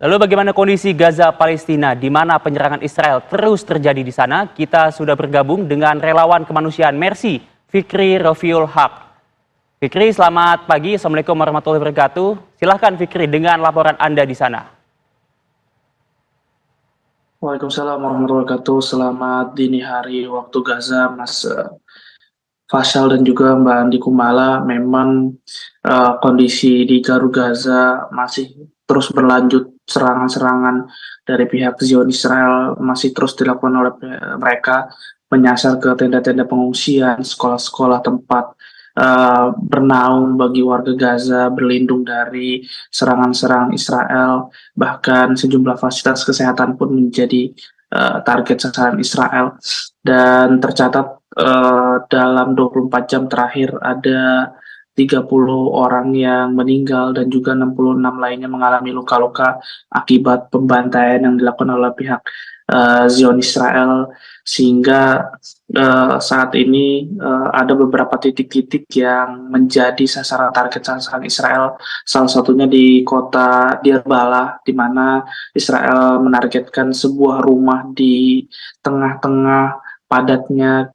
Lalu bagaimana kondisi Gaza Palestina di mana penyerangan Israel terus terjadi di sana? Kita sudah bergabung dengan relawan kemanusiaan Mercy, Fikri Rofiul Haq. Fikri, selamat pagi. Assalamualaikum warahmatullahi wabarakatuh. Silahkan Fikri dengan laporan Anda di sana. Waalaikumsalam warahmatullahi wabarakatuh. Selamat dini hari waktu Gaza, Mas Faisal dan juga Mbak Andi Kumala. Memang kondisi di Gaza masih terus berlanjut, serangan-serangan dari pihak Zionis Israel masih terus dilakukan oleh mereka, menyasar ke tenda-tenda pengungsian, sekolah-sekolah tempat bernaung bagi warga Gaza, berlindung dari serangan-serangan Israel. Bahkan sejumlah fasilitas kesehatan pun menjadi target sasaran Israel. Dan tercatat dalam 24 jam terakhir ada 30 orang yang meninggal dan juga 66 lainnya mengalami luka-luka akibat pembantaian yang dilakukan oleh pihak Zionis Israel, sehingga saat ini ada beberapa titik-titik yang menjadi sasaran target sasaran Israel, salah satunya di kota Deir Balah, di mana Israel menargetkan sebuah rumah di tengah-tengah padatnya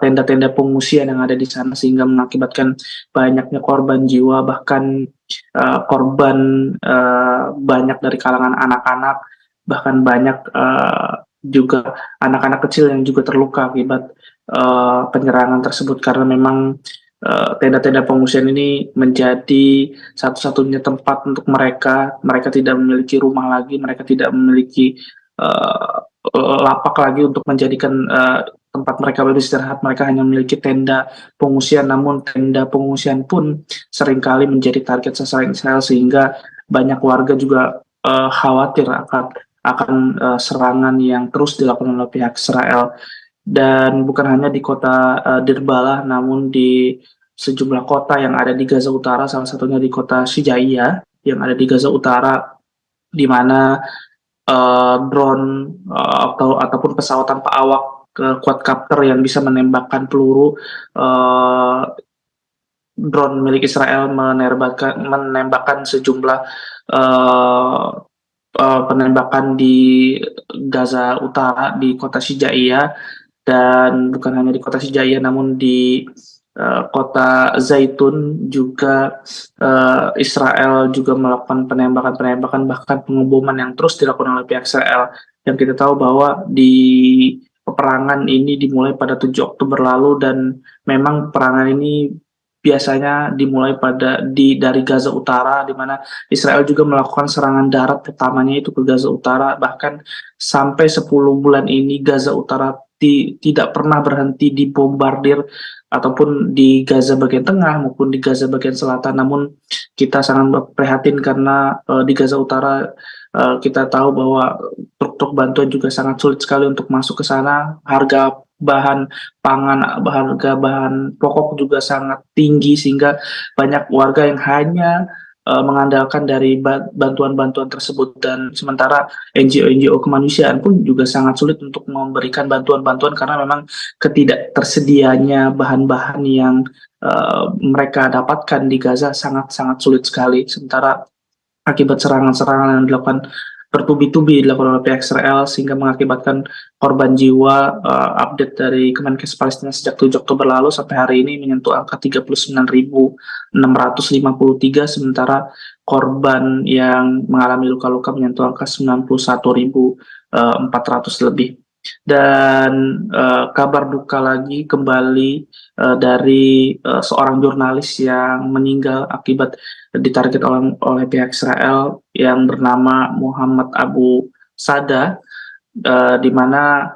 tenda-tenda pengungsian yang ada di sana, sehingga mengakibatkan banyaknya korban jiwa, bahkan korban banyak dari kalangan anak-anak, bahkan banyak juga anak-anak kecil yang juga terluka akibat penyerangan tersebut, karena memang tenda-tenda pengungsian ini menjadi satu-satunya tempat untuk mereka. Mereka tidak memiliki rumah lagi, mereka tidak memiliki lapak lagi untuk menjadikan tempat mereka beristirahat. Mereka hanya memiliki tenda pengungsian, namun tenda pengungsian pun seringkali menjadi target sasaran Israel, sehingga banyak warga juga khawatir akan serangan yang terus dilakukan oleh pihak Israel. Dan bukan hanya di kota Deir Balah, namun di sejumlah kota yang ada di Gaza Utara, salah satunya di kota Syjaiyah yang ada di Gaza Utara, di mana drone ataupun pesawat tanpa awak quadcopter yang bisa menembakkan peluru, drone milik Israel menembakkan sejumlah uh, penembakan di Gaza Utara, di kota Syjaiyah. Dan bukan hanya di kota Syjaiyah, namun di kota Zaitun juga Israel juga melakukan penembakan-penembakan, bahkan pengeboman yang terus dilakukan oleh pihak Israel. Yang kita tahu bahwa di peperangan ini dimulai pada 7 Oktober lalu, dan memang peperangan ini biasanya dimulai dari Gaza Utara, di mana Israel juga melakukan serangan darat pertamanya itu ke Gaza Utara. Bahkan sampai 10 bulan ini Gaza Utara tidak pernah berhenti dibombardir, ataupun di Gaza bagian tengah maupun di Gaza bagian selatan. Namun kita sangat prihatin karena di Gaza Utara kita tahu bahwa truk-truk bantuan juga sangat sulit sekali untuk masuk ke sana. Harga bahan pangan, harga bahan pokok juga sangat tinggi, sehingga banyak warga yang hanya mengandalkan dari bantuan-bantuan tersebut. Dan sementara NGO-NGO kemanusiaan pun juga sangat sulit untuk memberikan bantuan-bantuan, karena memang ketidaktersedianya bahan-bahan yang mereka dapatkan di Gaza sangat-sangat sulit sekali. Sementara akibat serangan-serangan yang dilakukan bertubi-tubi dilakukan oleh pihak Israel, sehingga mengakibatkan korban jiwa. Update dari Kemenkes Palestina sejak 7 Oktober lalu sampai hari ini menyentuh angka 39.653, sementara korban yang mengalami luka-luka menyentuh angka 91.400 lebih. Dan kabar duka lagi kembali dari seorang jurnalis yang meninggal akibat ditarget oleh pihak Israel, yang bernama Muhammad Abu Sada, di mana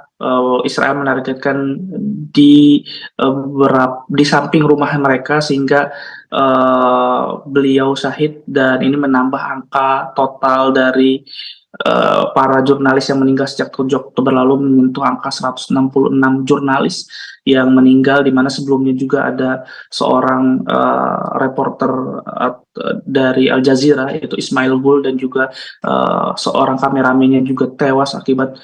Israel menargetkan di samping rumah mereka, sehingga beliau syahid, dan ini menambah angka total dari para jurnalis yang meninggal sejak 7 Oktober lalu menyentuh angka 166 jurnalis yang meninggal, di mana sebelumnya juga ada seorang reporter dari Al Jazeera yaitu Ismail Gul, dan juga seorang kameramennya juga tewas akibat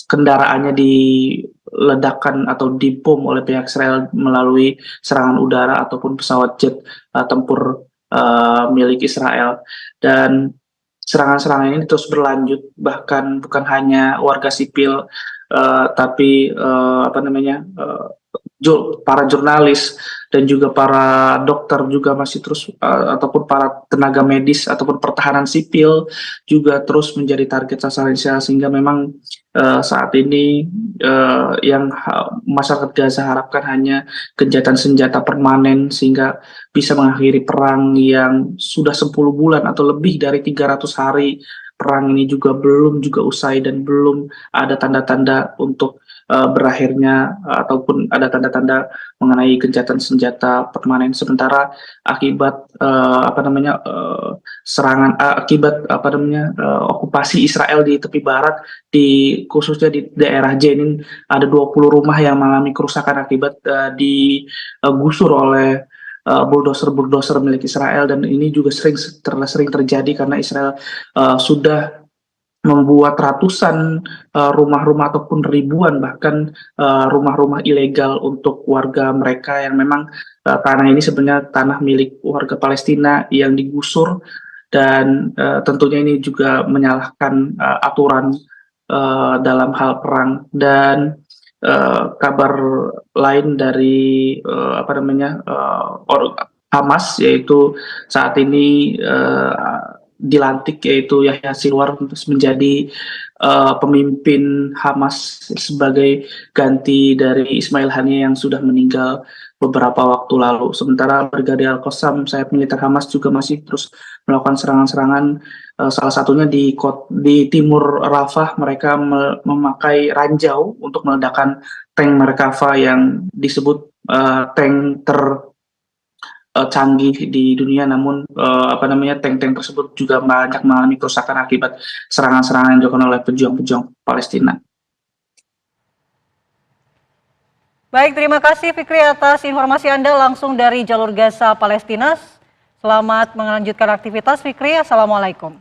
kendaraannya diledakkan atau dibom oleh pihak Israel melalui serangan udara ataupun pesawat jet tempur milik Israel. Dan serangan-serangan ini terus berlanjut, bahkan bukan hanya warga sipil, tapi para jurnalis dan juga para dokter juga masih terus ataupun para tenaga medis ataupun pertahanan sipil juga terus menjadi target sasaran Israel, sehingga memang saat ini masyarakat Gaza harapkan hanya gencatan senjata permanen sehingga bisa mengakhiri perang yang sudah 10 bulan atau lebih dari 300 hari. Perang ini juga belum juga usai dan belum ada tanda-tanda untuk berakhirnya ataupun ada tanda-tanda mengenai gencatan senjata permanen. Sementara akibat okupasi Israel di tepi barat, khususnya di daerah Jenin, ada 20 rumah yang mengalami kerusakan akibat digusur oleh bulldozer milik Israel, dan ini juga sering terjadi karena Israel sudah membuat ratusan rumah-rumah ataupun ribuan bahkan rumah-rumah ilegal untuk warga mereka yang memang tanah ini sebenarnya tanah milik warga Palestina yang digusur, dan tentunya ini juga menyalahkan aturan dalam hal perang. Dan kabar lain dari Hamas, yaitu saat ini dilantik yaitu Yahya Sinwar menjadi pemimpin Hamas sebagai ganti dari Ismail Haniyeh yang sudah meninggal beberapa waktu lalu. Sementara Brigadir Al-Qassam, sayap militer Hamas, juga masih terus melakukan serangan-serangan. Salah satunya di timur Rafah, mereka memakai ranjau untuk meledakkan tank Merkava yang disebut tank canggih di dunia. Namun tank-tank tersebut juga banyak mengalami kerusakan akibat serangan-serangan yang dilakukan oleh pejuang-pejuang Palestina. Baik, terima kasih Fikri atas informasi Anda langsung dari jalur Gaza, Palestina. Selamat melanjutkan aktivitas, Fikri. Assalamualaikum.